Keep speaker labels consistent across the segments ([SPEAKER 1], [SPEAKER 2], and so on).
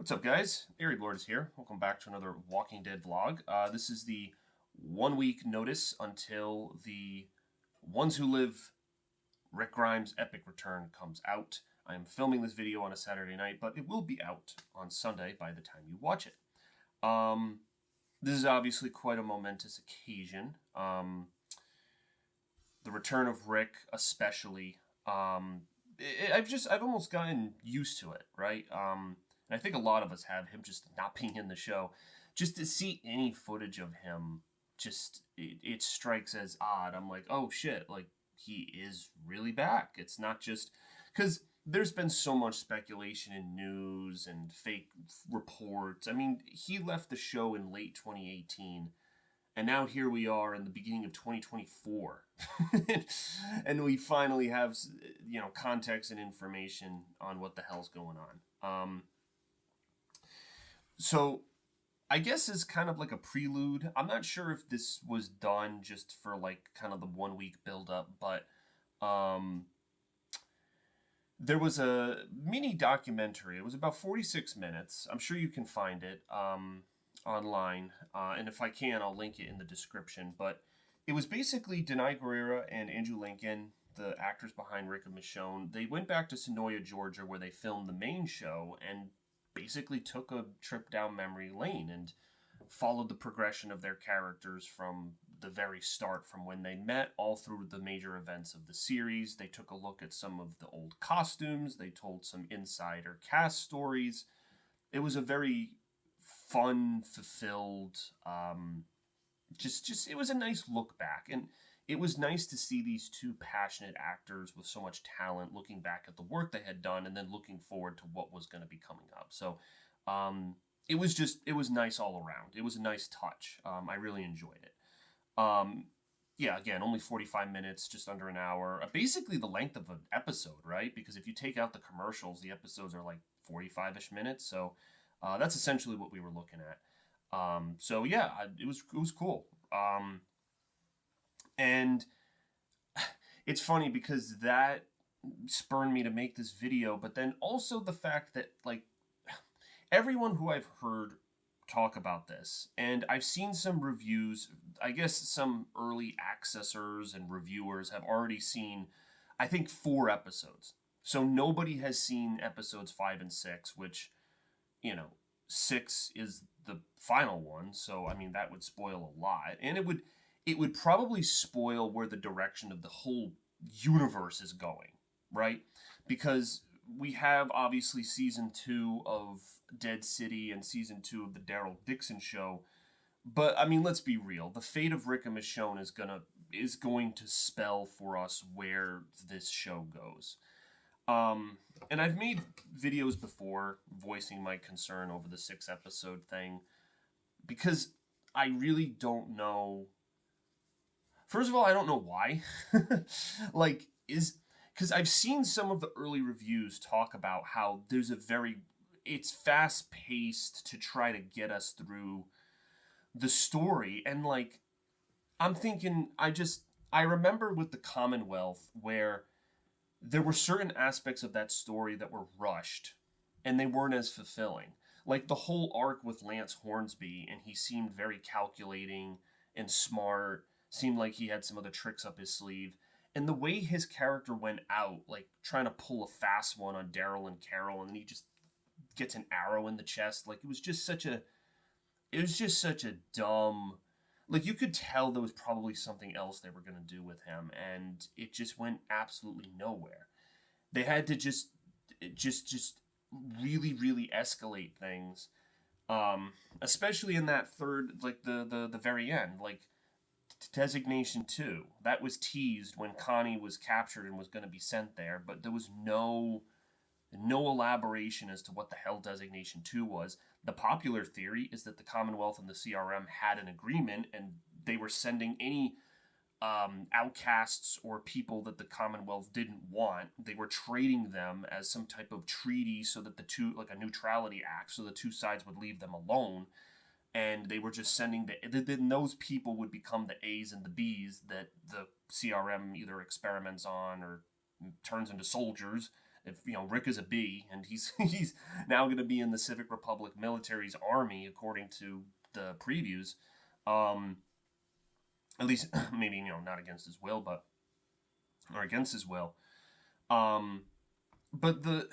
[SPEAKER 1] What's up, guys? Airy Lord is here. Welcome back to another Walking Dead vlog. This is the 1 week notice until the Ones Who Live Rick Grimes' epic return comes out. I am filming this video on a Saturday night, but it will be out on Sunday by the time you watch it. This is obviously quite a momentous occasion. The return of Rick, especially. I've almost gotten used to it, right? And I think a lot of us have, him just not being in the show. Just to see any footage of him, it strikes as odd. I'm like, oh shit, like, he is really back. It's not just because there's been so much speculation in news and fake reports. I mean, he left the show in late 2018, and now here we are in the beginning of 2024. And we finally have, context and information on what the hell's going on. So I guess it's kind of like a prelude. I'm not sure if this was done just for like kind of the 1 week build up, but there was a mini documentary. It was about 46 minutes. I'm sure you can find it online. And if I can, I'll link it in the description. But it was basically Denai Guerrera and Andrew Lincoln, the actors behind Rick and Michonne. They went back to Sonoya, Georgia, where they filmed the main show, and basically took a trip down memory lane and followed the progression of their characters from the very start, from when they met all through the major events of the series. They took a look at some of the old costumes. They told some insider cast stories. It was a very fun, fulfilled, it was a nice look back. And it was nice to see these two passionate actors with so much talent looking back at the work they had done and then looking forward to what was going to be coming up. So it was nice all around. It was a nice touch. I really enjoyed it. Again, only 45 minutes, just under an hour. Basically the length of an episode, right? Because if you take out the commercials, the episodes are like 45-ish minutes. So that's essentially what we were looking at. It was cool. And it's funny because that spurred me to make this video, but then also the fact that, like, everyone who I've heard talk about this, and I've seen some reviews, I guess some early accessors and reviewers have already seen, I think, 4 episodes. So nobody has seen episodes 5 and 6, which, 6 is the final one, so, I mean, that would spoil a lot. And it would probably spoil where the direction of the whole universe is going, right? Because we have, obviously, Season 2 of Dead City and Season 2 of the Daryl Dixon Show. But, I mean, let's be real. The fate of Rick and Michonne is going to spell for us where this show goes. And I've made videos before voicing my concern over the 6-episode thing, because I really don't know. First of all, I don't know why. Because I've seen some of the early reviews talk about how it's fast-paced to try to get us through the story. And, like, I'm thinking, I remember with the Commonwealth where there were certain aspects of that story that were rushed, and they weren't as fulfilling. Like, the whole arc with Lance Hornsby, and he seemed very calculating and smart, seemed like he had some other tricks up his sleeve. And the way his character went out, like trying to pull a fast one on Daryl and Carol, and then he just gets an arrow in the chest. Like, it was just such a dumb, like, you could tell there was probably something else they were going to do with him, and it just went absolutely nowhere. They had to just really, really escalate things, especially in that third, like the very end, like, Designation 2. That was teased when Connie was captured and was going to be sent there, but there was no elaboration as to what the hell Designation 2 was. The popular theory is that the Commonwealth and the CRM had an agreement, and they were sending any outcasts or people that the Commonwealth didn't want. They were trading them as some type of treaty so that like a neutrality act, so the two sides would leave them alone. And they were just sending then those people would become the A's and the B's that the CRM either experiments on or turns into soldiers, If Rick is a B, and he's now going to be in the Civic Republic military's army, according to the previews. At least maybe not against his will, or against his will. But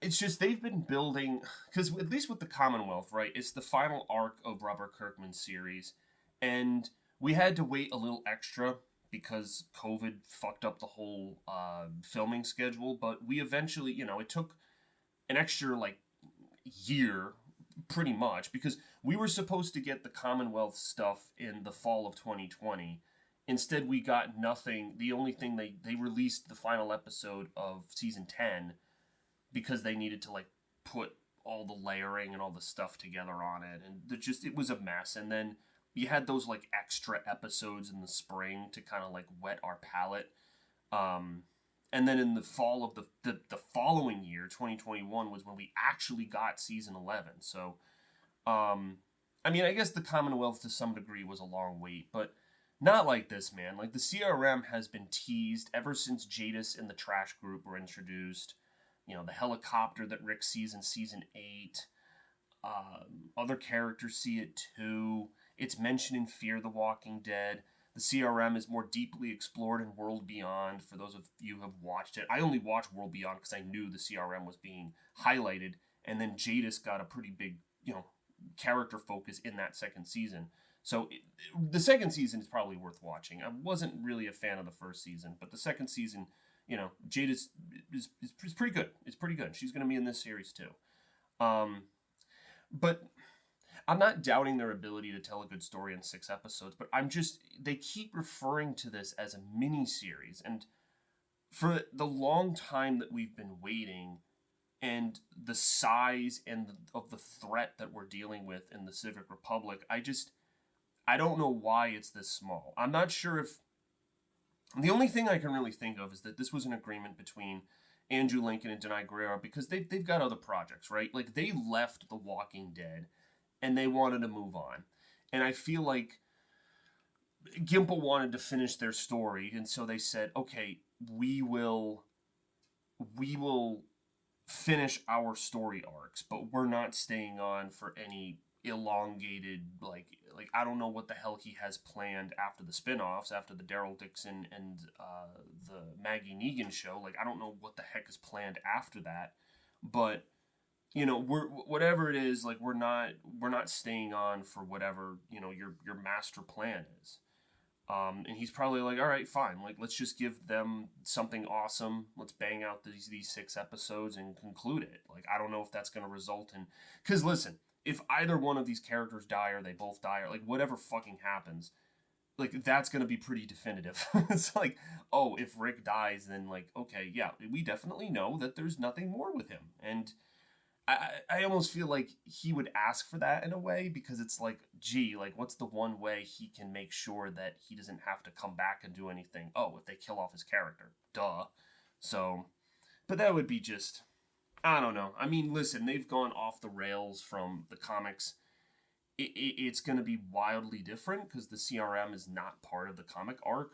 [SPEAKER 1] it's just they've been building, because at least with the Commonwealth, right? It's the final arc of Robert Kirkman's series, and we had to wait a little extra because COVID fucked up the whole filming schedule. But we eventually, it took an extra year, pretty much, because we were supposed to get the Commonwealth stuff in the fall of 2020. Instead, we got nothing. The only thing they released the final episode of season 10 because they needed to put all the layering and all the stuff together on it, and it was a mess. And then you had those extra episodes in the spring to kind of wet our palate. And then in the fall of the following year, 2021, was when we actually got season 11. So, I guess the Commonwealth to some degree was a long wait, but not like this, man. The CRM has been teased ever since Jadis and the Trash Group were introduced. The helicopter that Rick sees in season 8. Other characters see it too. It's mentioned in Fear the Walking Dead. The CRM is more deeply explored in World Beyond, for those of you who have watched it. I only watched World Beyond because I knew the CRM was being highlighted, and then Jadis got a pretty big, character focus in that second season. So the second season is probably worth watching. I wasn't really a fan of the first season, but the second season, Jadis is pretty good. It's pretty good. She's going to be in this series too. But I'm not doubting their ability to tell a good story in 6 episodes, but they keep referring to this as a mini-series. And for the long time that we've been waiting, and the size of the threat that we're dealing with in the Civic Republic, I don't know why it's this small. I'm not sure if... The only thing I can really think of is that this was an agreement between Andrew Lincoln and Denai Guerrero, because they've got other projects, right? They left The Walking Dead, and they wanted to move on. And I feel like Gimple wanted to finish their story, and so they said, okay, we will finish our story arcs, but we're not staying on for any elongated, I don't know what the hell he has planned after the spin-offs, after the Daryl Dixon and the Maggie Negan show. I don't know what the heck is planned after that, but we're whatever it is, we're not staying on for whatever your master plan is. And he's probably all right, fine, let's just give them something awesome. Let's bang out these 6 episodes and conclude it. I don't know if that's going to result in, because listen, if either one of these characters die, or they both die, or whatever fucking happens, that's going to be pretty definitive. It's oh, if Rick dies, then okay, yeah, we definitely know that there's nothing more with him. And I almost feel like he would ask for that in a way, because it's gee, what's the one way he can make sure that he doesn't have to come back and do anything? Oh, if they kill off his character. Duh. So, but that would be just, I don't know. Listen, they've gone off the rails from the comics. It's going to be wildly different, because the CRM is not part of the comic arc.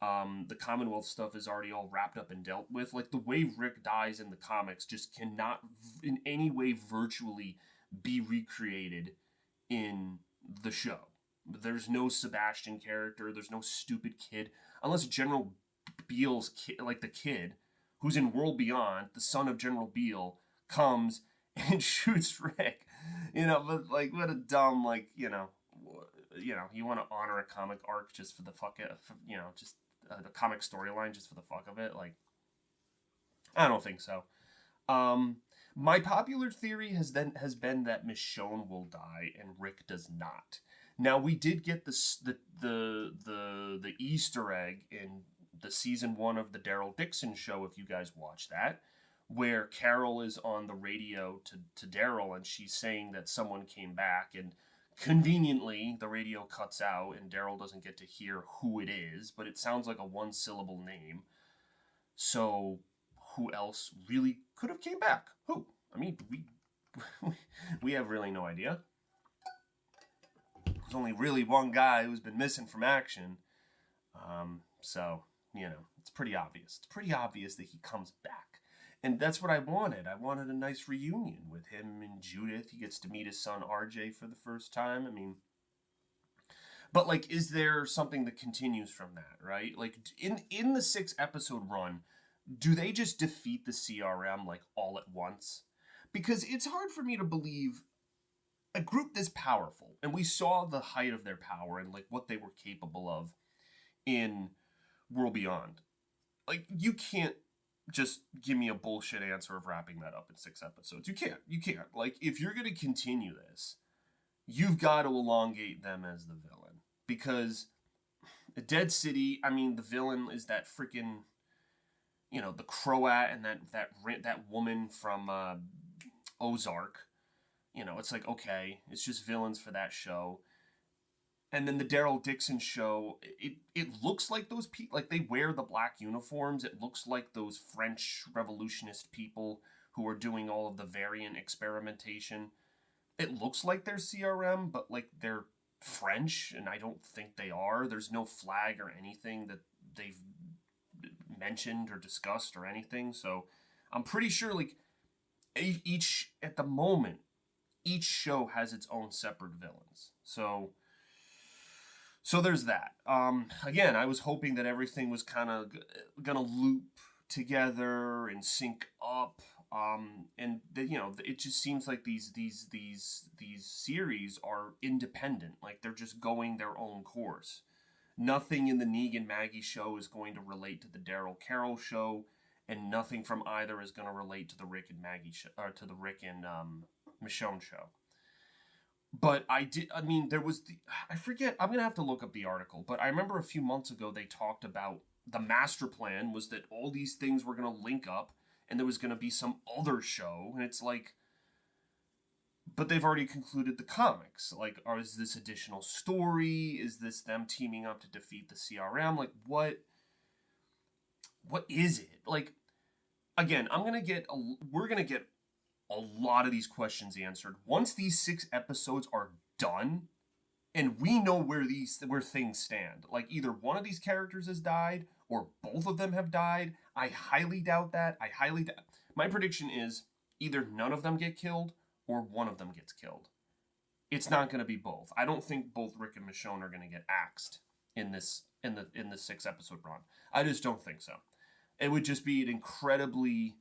[SPEAKER 1] The Commonwealth stuff is already all wrapped up and dealt with. The way Rick dies in the comics just cannot in any way virtually be recreated in the show. There's no Sebastian character. There's no stupid kid. Unless General Beale's kid, the kid, who's in World Beyond, the son of General Beale, comes and shoots Rick. But what a dumb, you want to honor a comic arc just for the fuck of, just the comic storyline just for the fuck of it. I don't think so. My popular theory has been that Michonne will die and Rick does not. Now, we did get the Easter egg in the season 1 of the Daryl Dixon show, if you guys watch that, where Carol is on the radio to Daryl, and she's saying that someone came back, and conveniently the radio cuts out and Daryl doesn't get to hear who it is, but it sounds like a 1-syllable name. So who else really could have came back? Who? We have really no idea. There's only really one guy who's been missing from action. So You know, it's pretty obvious. It's pretty obvious that he comes back. And that's what I wanted. I wanted a nice reunion with him and Judith. He gets to meet his son RJ for the first time. I mean, but like, is there something that continues from that, right? Like in the 6 episode run, do they just defeat the CRM like all at once? Because it's hard for me to believe a group this powerful, and we saw the height of their power and like what they were capable of in World Beyond. Like, you can't just give me a bullshit answer of wrapping that up in 6 episodes. You can't. You can't. Like, if you're going to continue this, you've got to elongate them as the villain. Because the Dead City, I mean, the villain is that freaking, you know, the Croat and that woman from Ozark. You know, it's like, okay, it's just villains for that show. And then the Daryl Dixon show, it looks like those people, like they wear the black uniforms. It looks like those French revolutionist people who are doing all of the variant experimentation. It looks like they're CRM, but like they're French, and I don't think they are. There's no flag or anything that they've mentioned or discussed or anything. So I'm pretty sure like each, at the moment, each show has its own separate villains. So there's that. Again, I was hoping that everything was kind of gonna loop together and sync up. And you know, it just seems like these series are independent. Like they're just going their own course. Nothing in the Negan Maggie show is going to relate to the Daryl Carroll show, and nothing from either is going to relate to the Rick and Maggie show, or to the Rick and Michonne show. But I mean, there was I forget, I'm going to have to look up the article, but I remember a few months ago they talked about the master plan was that all these things were going to link up and there was going to be some other show. And it's like, but they've already concluded the comics. Like, is this additional story? Is this them teaming up to defeat the CRM? Like, what is it? Like, again, we're going to get a lot of these questions answered once these 6 episodes are done, and we know where things stand. Like, either one of these characters has died or both of them have died. I highly doubt that. My prediction is either none of them get killed or one of them gets killed. It's not going to be both. I don't think both Rick and Michonne are going to get axed in the 6 episode run. I just don't think so. It would just be an incredibly,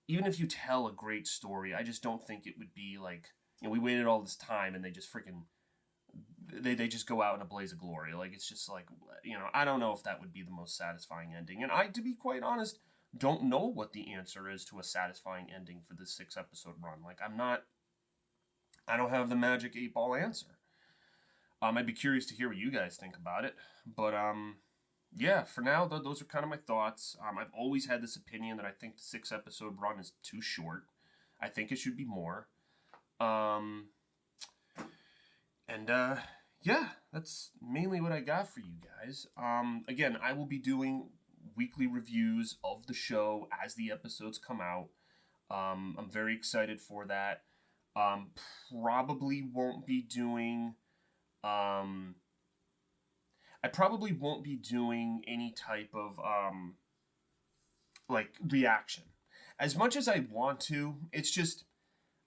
[SPEAKER 1] even if you tell a great story, I just don't think it would be like, you know, we waited all this time and they just freaking, they just go out in a blaze of glory. Like, it's just like, you know, I don't know if that would be the most satisfying ending. And I, to be quite honest, don't know what the answer is to a satisfying ending for this 6 episode run. Like, I don't have the magic 8-ball answer. I'd be curious to hear what you guys think about it. But, yeah, for now, those are kind of my thoughts. I've always had this opinion that I think the 6 episode run is too short. I think it should be more. Yeah, that's mainly what I got for you guys. Again, I will be doing weekly reviews of the show as the episodes come out. I'm very excited for that. Probably won't be doing... I probably won't be doing any type of, like, reaction. As much as I want to, it's just,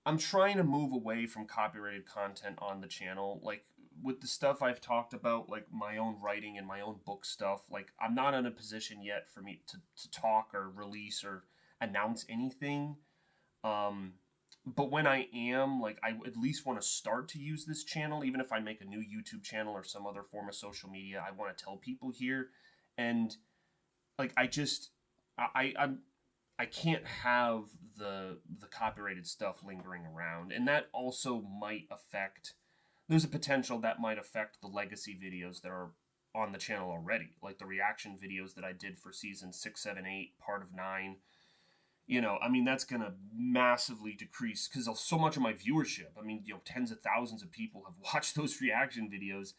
[SPEAKER 1] I'm trying to move away from copyrighted content on the channel. Like, with the stuff I've talked about, like, my own writing and my own book stuff, like, I'm not in a position yet for me to talk or release or announce anything. But when I am, like, I at least want to start to use this channel, even if I make a new YouTube channel or some other form of social media, I want to tell people here. And, like, I can't have the copyrighted stuff lingering around. And that also might affect, there's a potential that might affect the legacy videos that are on the channel already. Like the reaction videos that I did for season 6, 7, 8, part of 9. You know, I mean, that's going to massively decrease because of so much of my viewership. I mean, you know, tens of thousands of people have watched those reaction videos,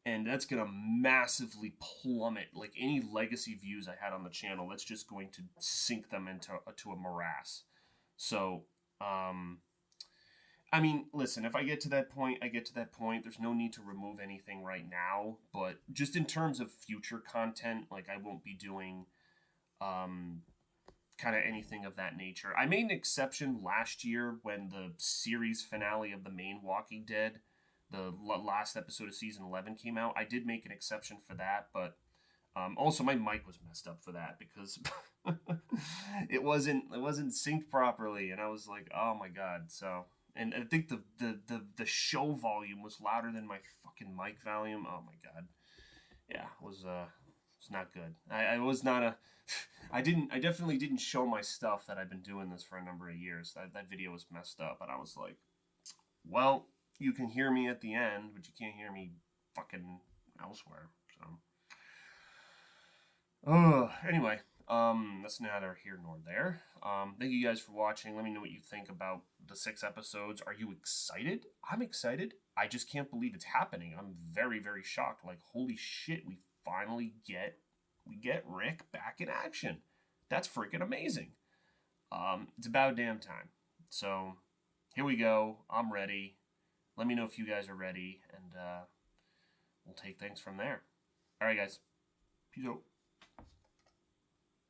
[SPEAKER 1] and that's going to massively plummet. Like, any legacy views I had on the channel, that's just going to sink them into a morass. So, I mean, listen, if I get to that point, I get to that point. There's no need to remove anything right now, but just in terms of future content, like I won't be doing um kind of anything of that nature. I made an exception last year when the series finale of the main Walking Dead, the last episode of season 11 came out. I did make an exception for that, but also my mic was messed up for that because it wasn't synced properly, and I was like, oh my god. So, and I think the show volume was louder than my fucking mic volume. Oh my god. Yeah, it was not good. I was not a I definitely didn't show my stuff that I've been doing this for a number of years. That video was messed up, and I was like, well, you can hear me at the end, but you can't hear me fucking elsewhere. So, anyway, that's neither here nor there. Thank you guys for watching. Let me know what you think about the 6 episodes. Are you excited? I'm excited. I just can't believe it's happening. I'm very, very shocked. Like, holy shit, we get Rick back in action. That's freaking amazing. It's about damn time. So here we go. I'm ready. Let me know if you guys are ready, and we'll take things from there. All right, guys. Peace out.